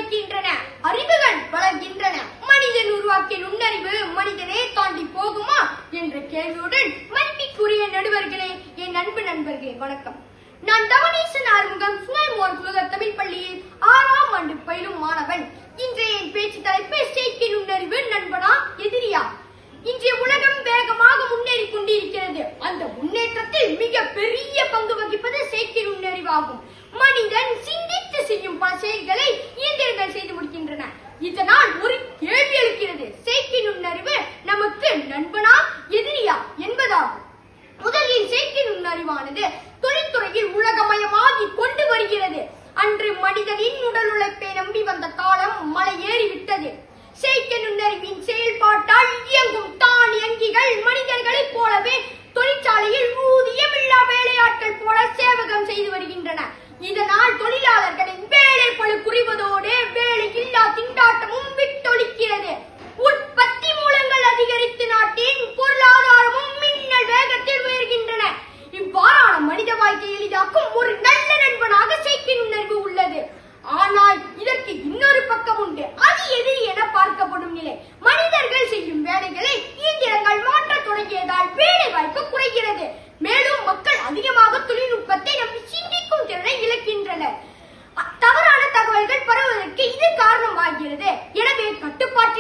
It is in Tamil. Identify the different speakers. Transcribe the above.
Speaker 1: வைக்கின்றன, அறிவுகள் வளர்கின்றன. மனிதன் உருவாக்கிய நுண்ணறிவு மனிதனே தாண்டி போகுமா என்ற கேள்வியுடன் மதிப்பிற்குரிய நடுவர்களே, என் அன்பு நண்பர்களே, வணக்கம். நான் தவனேசன் ஆறுமுகம், சுனைமோர் புலகர் தமிழ் பள்ளியில் 6ஆம் ஆண்டு பயிலும் மாணவன். இன்றைய என் பேச்சு தலைப்பு செயற்கை நுண்ணறிவு நண்பனா எதிரியா? இன்றைய உலகம் வேகமாக முன்னேறி கொண்டிருக்கிறது. அந்த முன்னேற்றத்தில் மிக பெரிய பங்கு வகிப்பது செயற்கை நுண்ணறிவாகும். மனிதன் சிந்தித்து செய்யும் பல செயல்களை இயந்திரங்கள் செய்து முடிக்கின்றன. இதனால் ஒரு கேள்வி எழுக்கிறது, செயற்கை நுண்ணறிவு நமக்கு நண்பனா எதிரியா என்பதாகும். முதலில் செயற்கை நுண்ணறிவானது தொழில்துறையில் உலகமயமாகி கொண்டு வருகிறது. அன்று மனிதனின் உடல் உழைப்பை நம்பி வந்த காலம் மலை ஏறிவிட்டது. செயற்கை நுண்ணறிவின் செயல்பாட்டால் இயங்கும் தானியங்கிகள் மனிதர்களைப் போலவே தொழிற்சாலையில் ஊதியமில்லா வேலையாட்கள் போல சேவகம் செய்து வருகின்றன. இதனால் தொழிலாளர்களின் வேலை பளு குறைவதோடு வேலையில்லா திண்டாட்டமும் விட்டொழிக்கிறது. உற்பத்தி மூலங்கள் அதிகரித்து நாட்டின் பொருளாதாரமும் மின்னல் வேகத்தில் உயர்கின்றன. இவ்வாறான மனித வாழ்க்கையை எளிதாக்கும் ஒரு நல்ல நண்பனாக செயற்கை நுண்ணறிவு உள்ளது. ஆனால் இதற்கு இன்னொரு பக்கம் உண்டு. அது எதிரி என பார்க்கப்படும் நிலை. மனிதர்கள் செய்யும் வேலைகளை இயந்திரங்கள் மாற்ற தொடங்கியதால் வேலை வாய்ப்பு குறைகிறது. மேலும் மக்கள் அதிகமாக தொழில்நுட்பத்தை நம்பி சிந்திக்கும் திறனை இழக்கின்றனர். தவறான தகவல்கள் பரவுவதற்கு இது காரணமாகிறது. எனவே கட்டுப்பாட்டு